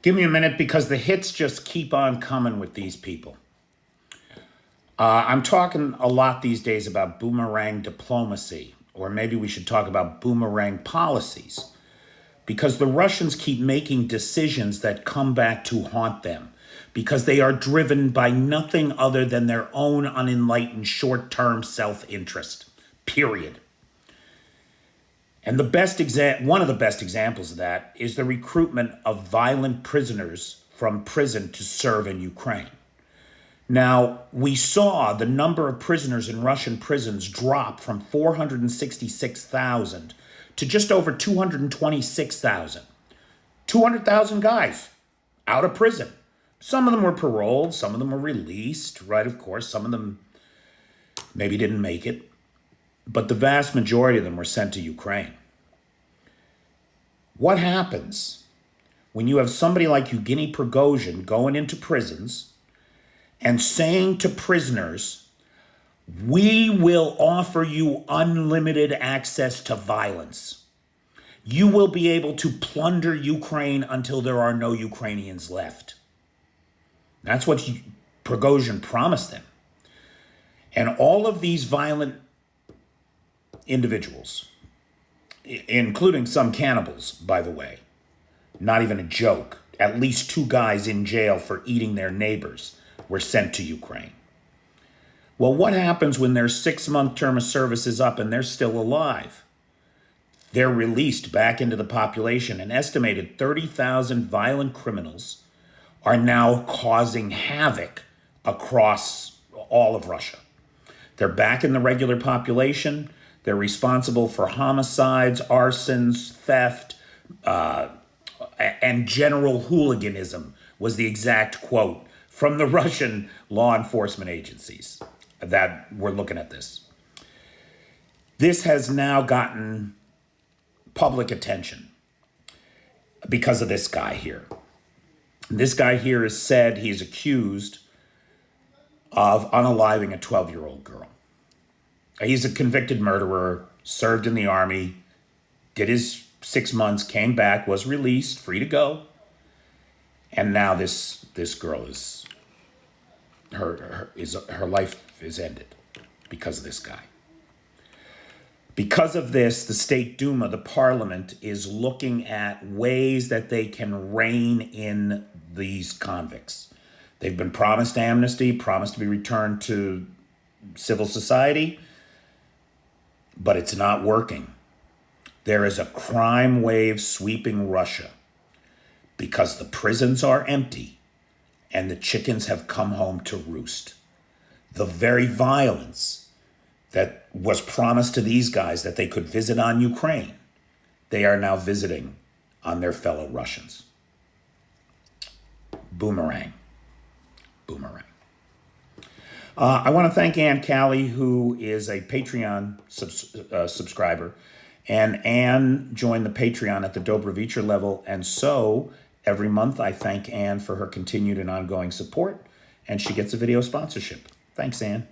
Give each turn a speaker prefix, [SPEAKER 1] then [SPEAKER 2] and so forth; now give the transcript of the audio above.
[SPEAKER 1] Give me a minute because the hits just keep on coming with these people. I'm talking a lot these days about boomerang diplomacy, or maybe we should talk about boomerang policies, because the Russians keep making decisions that come back to haunt them, because they are driven by nothing other than their own unenlightened short-term self-interest, period. And one of the best examples of that is the recruitment of violent prisoners from prison to serve in Ukraine. Now, we saw the number of prisoners in Russian prisons drop from 466,000 to just over 226,000. 200,000 guys out of prison. Some of them were paroled, some of them were released, right? Of course, some of them maybe didn't make it. But the vast majority of them were sent to Ukraine. What happens when you have somebody like Evgeny Prigozhin going into prisons and saying to prisoners, we will offer you unlimited access to violence. You will be able to plunder Ukraine until there are no Ukrainians left. That's what Prigozhin promised them. And all of these violent individuals, including some cannibals, by the way, not even a joke, at least 2 guys in jail for eating their neighbors, were sent to Ukraine. Well, what happens when their 6-month term of service is up and they're still alive? They're released back into the population. An estimated 30,000 violent criminals are now causing havoc across all of Russia. They're back in the regular population. They're responsible for homicides, arsons, theft, and general hooliganism was the exact quote from the Russian law enforcement agencies that were looking at this. This has now gotten public attention because of this guy here. This guy here is said he's accused of unaliving a 12-year-old girl. He's a convicted murderer, served in the army, did his 6 months, came back, was released, free to go. And now this girl is, her life is ended because of this guy. Because of this, the State Duma, the parliament, is looking at ways that they can rein in these convicts. They've been promised amnesty, promised to be returned to civil society, but it's not working. There is a crime wave sweeping Russia because the prisons are empty and the chickens have come home to roost. The very violence that was promised to these guys that they could visit on Ukraine, they are now visiting on their fellow Russians. Boomerang. Boomerang. I want to thank Ann Callie, who is a Patreon subscriber. And Ann joined the Patreon at the Dobrovicher level. And so every month I thank Ann for her continued and ongoing support. And she gets a video sponsorship. Thanks, Ann.